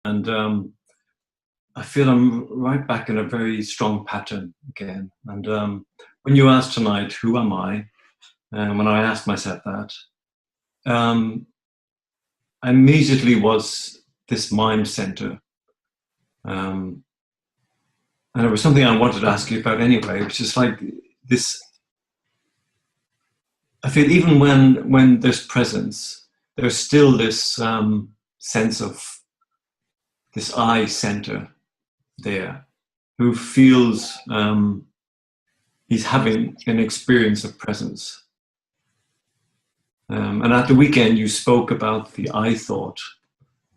And I feel I'm right back in a very strong pattern again. And when you asked tonight, who am I? And when I asked myself that, I immediately was this mind center. And it was something I wanted to ask you about anyway, which is like this. I feel even when there's presence, there's still this sense of this I center there, who feels he's having an experience of presence. And at the weekend, you spoke about the I thought,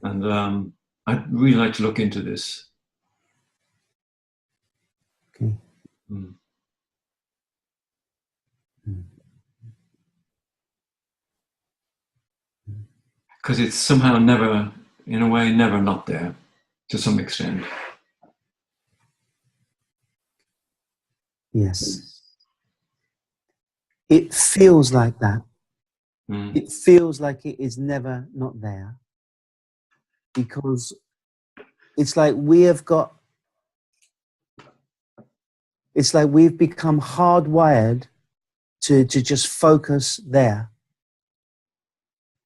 and I'd really like to look into this. Okay. Because it's somehow never, in a way, never not there, to some extent. Yes. It feels like that. It feels like it is never not there, because it's like we have got, it's like we've become hardwired to just focus there.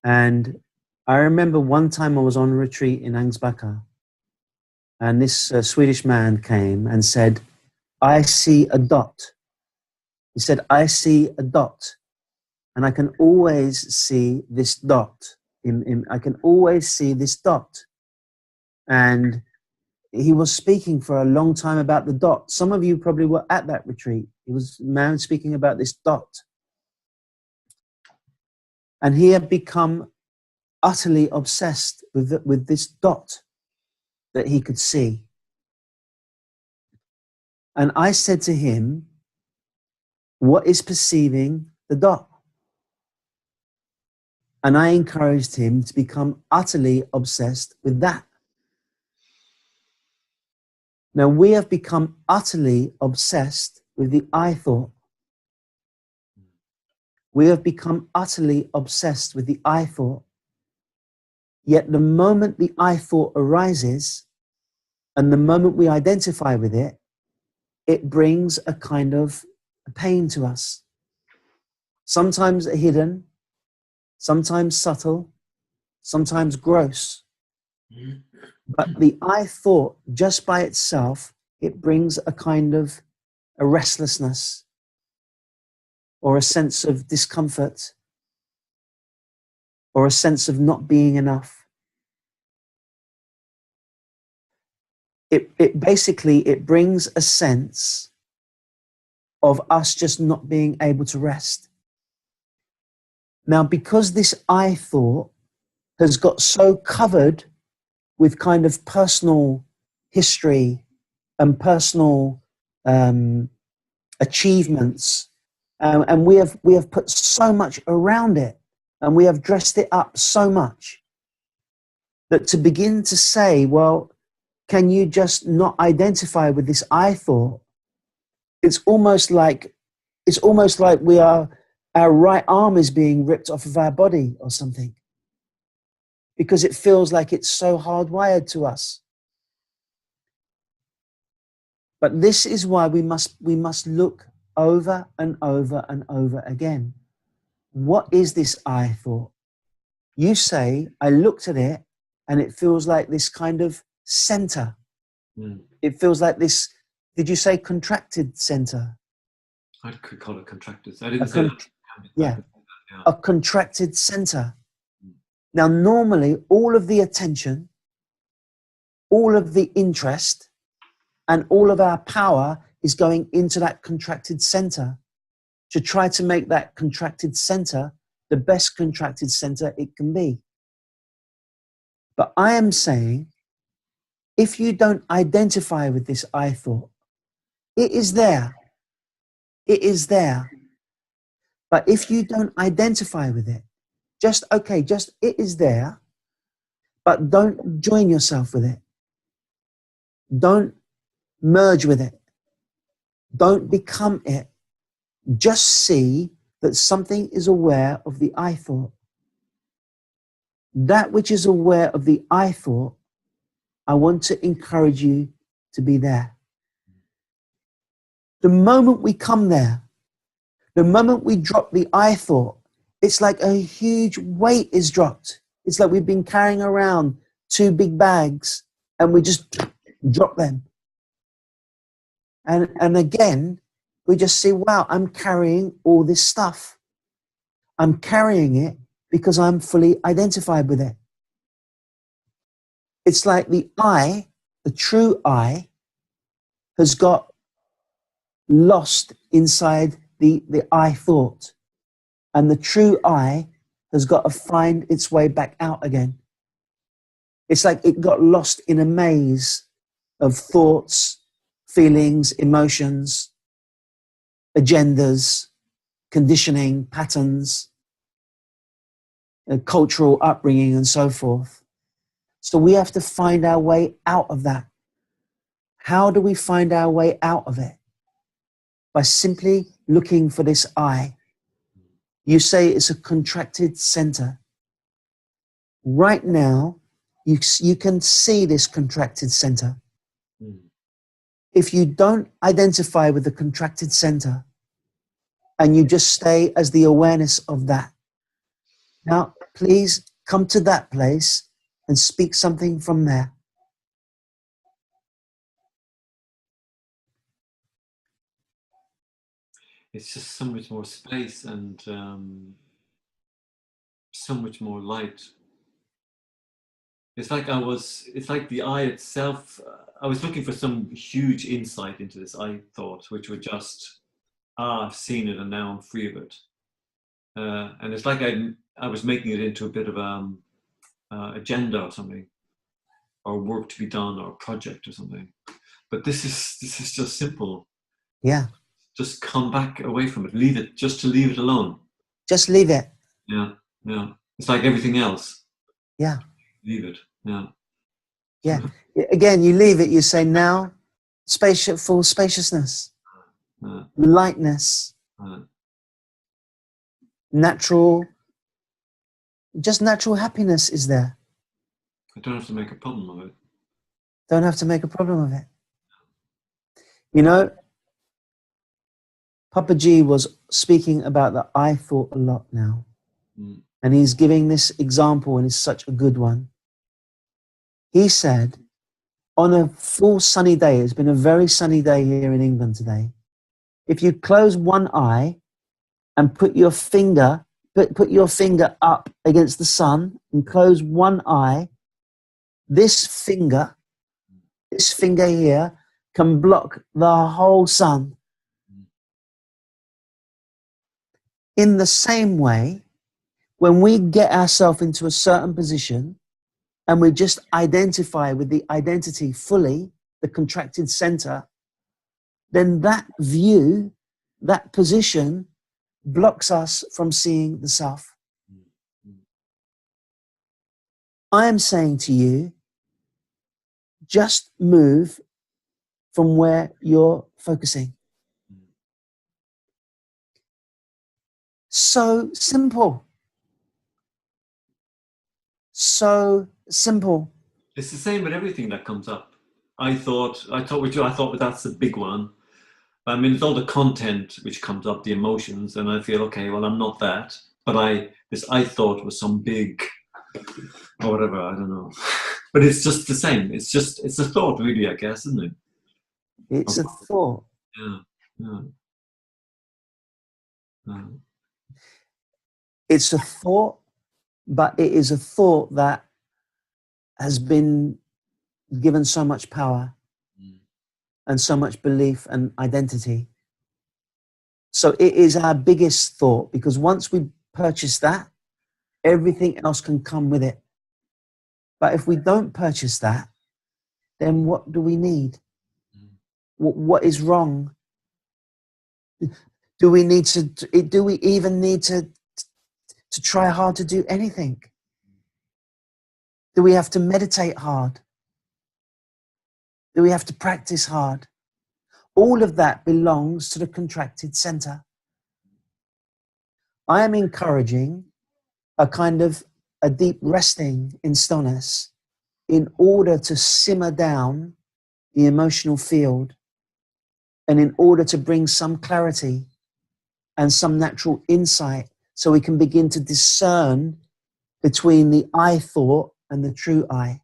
And I remember one time I was on retreat in Ansbacka, and this Swedish man came and said, I see a dot. He said, I see a dot. And I can always see this dot. I can always see this dot. And he was speaking for a long time about the dot. Some of you probably were at that retreat. He was a man speaking about this dot. And he had become utterly obsessed with this dot that he could see. And I said to him, what is perceiving the dot? And I encouraged him to become utterly obsessed with that. Now we have become utterly obsessed with the I thought. We have become utterly obsessed with the I thought. Yet the moment the I thought arises, and the moment we identify with it, it brings a kind of pain to us. Sometimes hidden, sometimes subtle, sometimes gross. But the I thought, just by itself, it brings a kind of a restlessness or a sense of discomfort or a sense of not being enough. It basically brings a sense of us just not being able to rest. Now, because this I thought has got so covered with kind of personal history and personal achievements, and we have put so much around it, and we have dressed it up so much, that to begin to say, well, can you just not identify with this I thought? It's almost like we are, our right arm is being ripped off of our body or something, because it feels like it's so hardwired to us. But this is why we must look over and over and over again. What is this I thought? You say, I looked at it and it feels like this kind of center. It feels like this, did you say contracted center? I could call it contracted. I didn't say that. Yeah, a contracted center. Now, normally, all of the attention, all of the interest, and all of our power is going into that contracted center to try to make that contracted center the best contracted center it can be. But I am saying, if you don't identify with this I thought, it is there. It is there. But if you don't identify with it, just it is there, but don't join yourself with it. Don't merge with it. Don't become it. Just see that something is aware of the I thought. That which is aware of the I thought I want to encourage you to be there. The moment we come there, the moment we drop the I thought, it's like a huge weight is dropped. It's like we've been carrying around 2 big bags and we just drop them. And again, we just see, wow, I'm carrying all this stuff. I'm carrying it because I'm fully identified with it. It's like the I, the true I, has got lost inside the I thought. And the true I has got to find its way back out again. It's like it got lost in a maze of thoughts, feelings, emotions, agendas, conditioning, patterns, cultural upbringing, and so forth. So we have to find our way out of that. How do we find our way out of it? By simply looking for this I. You say it's a contracted center. Right now, you can see this contracted center. If you don't identify with the contracted center and you just stay as the awareness of that, now please come to that place and speak something from there. It's just so much more space and so much more light. It's like the I itself, I was looking for some huge insight into this I thought, which were just, I've seen it and now I'm free of it. And it's like I was making it into a bit of agenda or something, or work to be done, or a project or something. But this is just simple. Yeah. Just come back away from it. Leave it, just to leave it alone. Just leave it. Yeah, yeah. It's like everything else. Yeah. Leave it. Yeah. Yeah. Again, you leave it, you say now, full spaciousness, lightness, just natural happiness is there. I don't have to make a problem of it. Don't have to make a problem of it. You know, Papa G was speaking about the I thought a lot now. And he's giving this example, and it's such a good one. He said, on a full sunny day, it's been a very sunny day here in England today. If you close one eye and put your finger up against the sun and close one eye, this finger here can block the whole sun. In the same way, when we get ourselves into a certain position and we just identify with the identity fully, the contracted center, then that view, that position blocks us from seeing the self. I am saying to you, just move from where you're focusing. So simple. So simple. It's the same with everything that comes up. I thought that's the big one. I mean, it's all the content which comes up, the emotions, and I feel, okay, well, I'm not that. But this I thought was some big, or whatever, I don't know. But it's just the same. It's a thought, really, I guess, isn't it? It's a thought. Yeah. It's a thought, but it is a thought that has been given so much power and so much belief and identity. So it is our biggest thought, because once we purchase that, everything else can come with it. But if we don't purchase that, then what do we need? What is wrong? Do we even need to try hard to do anything? Do we have to meditate hard? Do we have to practice hard? All of that belongs to the contracted center. I am encouraging a kind of a deep resting in stillness in order to simmer down the emotional field and in order to bring some clarity and some natural insight so we can begin to discern between the I thought and the true I.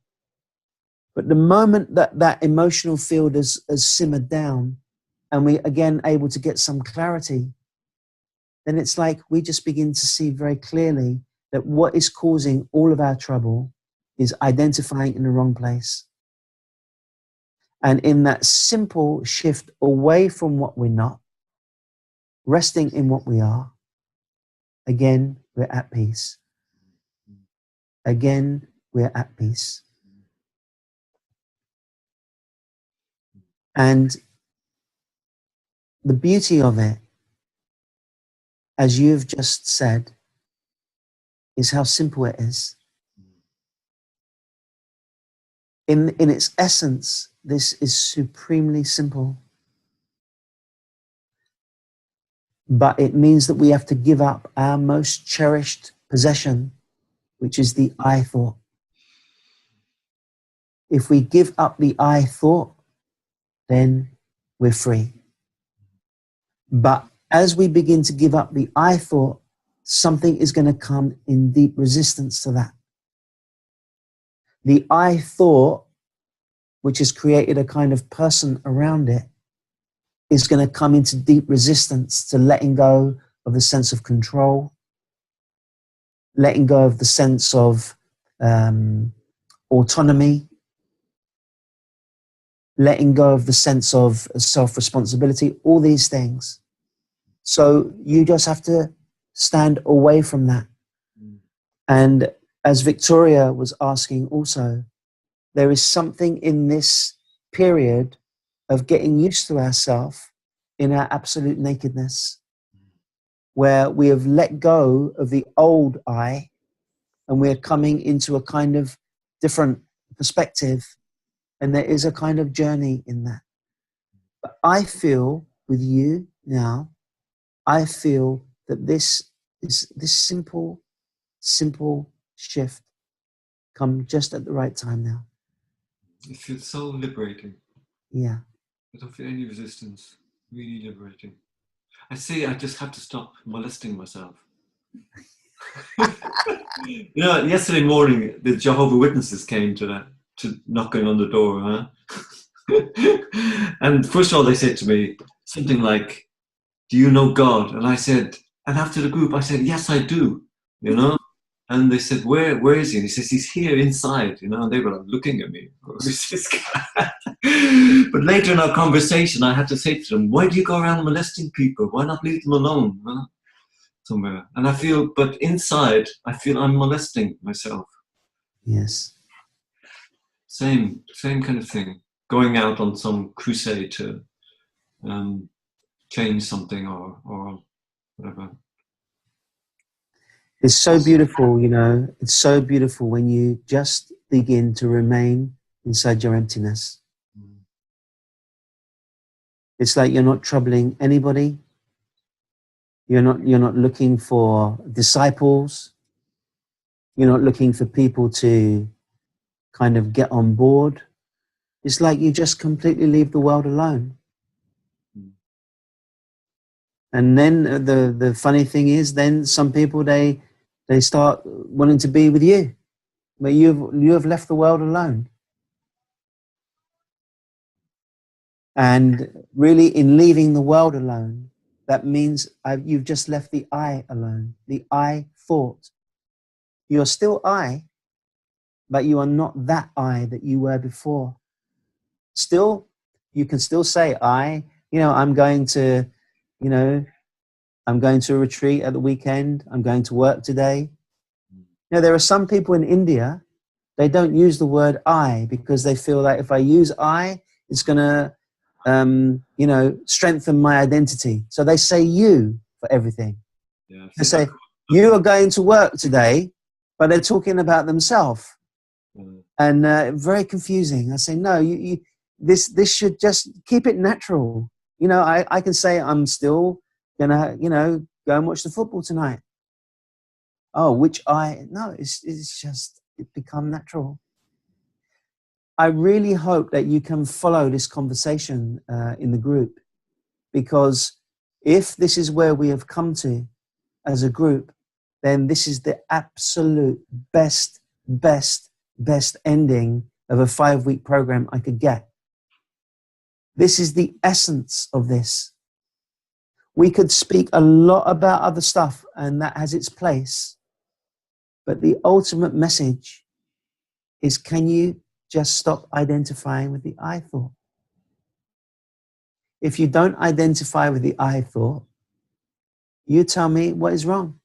But the moment that that emotional field has simmered down and we again able to get some clarity, then it's like we just begin to see very clearly that what is causing all of our trouble is identifying in the wrong place. And in that simple shift away from what we're not, resting in what we are, again, we're at peace. Again, we're at peace. And the beauty of it, as you've just said, is how simple it is. In its essence, this is supremely simple. But it means that we have to give up our most cherished possession, which is the I thought. If we give up the I thought, then we're free. But as we begin to give up the I thought, something is going to come in deep resistance to that. The I thought, which has created a kind of person around it, is going to come into deep resistance to letting go of the sense of control, letting go of the sense of autonomy, letting go of the sense of self-responsibility, all these things. So you just have to stand away from that. And as Victoria was asking also, there is something in this period of getting used to ourselves in our absolute nakedness, where we have let go of the old I and we're coming into a kind of different perspective. And there is a kind of journey in that. But I feel with you now, I feel that this simple shift come just at the right time now. It feels so liberating. Yeah. I don't feel any resistance. Really liberating. I see I just have to stop molesting myself. You know, yesterday morning, the Jehovah's Witnesses came to knocking on the door, huh? And first of all, they said to me something like, "Do you know God?" And I said, and after the group, I said, "Yes, I do," you know? And they said, where is he? And he says, "He's here inside," you know, and they were like looking at me. Who's this guy? But later in our conversation, I had to say to them, "Why do you go around molesting people? Why not leave them alone?" Huh? Somewhere. And I feel, but inside, I feel I'm molesting myself. Yes. Same kind of thing. Going out on some crusade to change something or whatever. It's so beautiful, you know, it's so beautiful when you just begin to remain inside your emptiness. It's like you're not troubling anybody. You're not looking for disciples. You're not looking for people to kind of get on board. It's like you just completely leave the world alone. And then the funny thing is, then some people, they start wanting to be with you, but you have left the world alone. And really, in leaving the world alone, that means you've just left the I alone, the I thought. You're still I, but you are not that I that you were before. Still, you can still say I'm going to, I'm going to a retreat at the weekend. I'm going to work today. Now, there are some people in India, they don't use the word I because they feel like if I use I, it's going to, strengthen my identity. So they say you for everything. Yeah, they say, you are going to work today, but they're talking about themselves. And very confusing. I say, no, this should just keep it natural. I can say I'm still gonna, go and watch the football tonight. Oh, which I? No, it's just, it become natural. I really hope that you can follow this conversation in the group, because if this is where we have come to as a group, then this is the absolute best ending of a 5-week program I could get. This is the essence of this. We could speak a lot about other stuff, and that has its place. But the ultimate message is, can you just stop identifying with the I thought? If you don't identify with the I thought, you tell me what is wrong.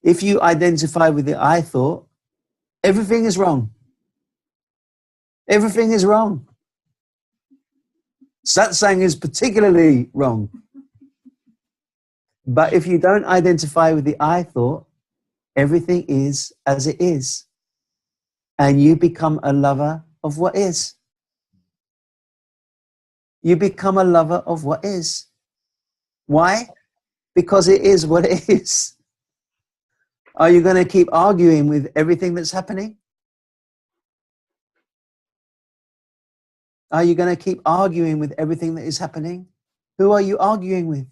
If you identify with the I thought, everything is wrong. Everything is wrong. Satsang is particularly wrong. But if you don't identify with the I thought, everything is as it is. And you become a lover of what is. You become a lover of what is. Why? Because it is what it is. Are you going to keep arguing with everything that's happening? Are you going to keep arguing with everything that is happening? Who are you arguing with?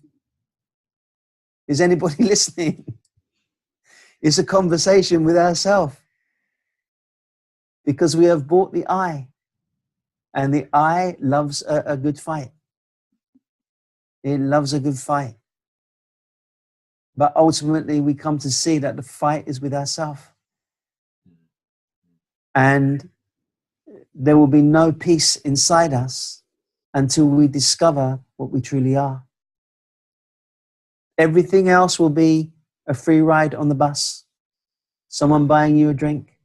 Is anybody listening? It's a conversation with ourselves. Because we have bought the I. And the I loves a good fight. It loves a good fight. But ultimately, we come to see that the fight is with ourselves. And there will be no peace inside us until we discover what we truly are. Everything else will be a free ride on the bus. Someone buying you a drink.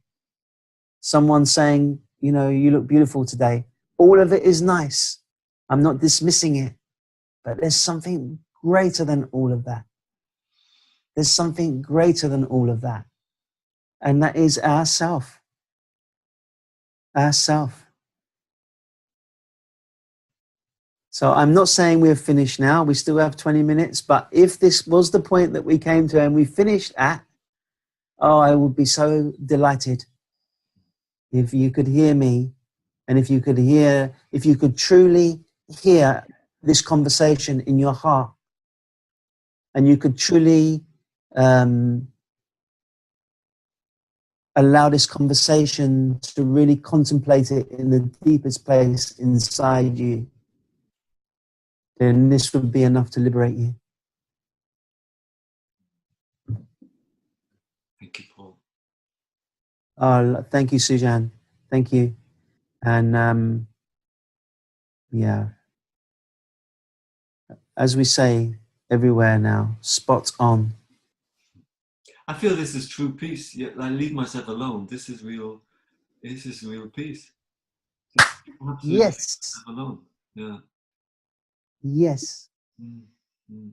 Someone saying, you know, you look beautiful today. All of it is nice. I'm not dismissing it. But there's something greater than all of that. There's something greater than all of that. And that is ourself. Ourself. So I'm not saying we're finished now. We still have 20 minutes. But if this was the point that we came to and we finished at, oh, I would be so delighted if you could hear me, and if you could truly hear this conversation in your heart, and you could truly allow this conversation to really contemplate it in the deepest place inside you, then this would be enough to liberate you. Thank you, Paul. Oh, thank you, Suzanne. Thank you. And yeah, as we say everywhere now, spot on. I feel this is true peace. Yet I leave myself alone. This is real peace. Just absolutely Yes. alone. Yeah. Yes. Mm, mm,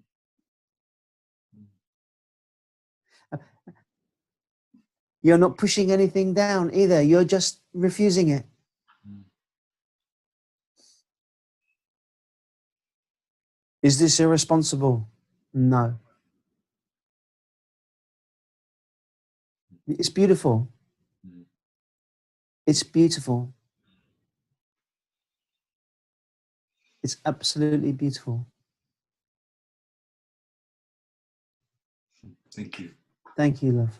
You're not pushing anything down either. You're just refusing it. mm. Is this irresponsible? No. It's beautiful. Mm. It's beautiful. It's absolutely beautiful. Thank you. Thank you, love.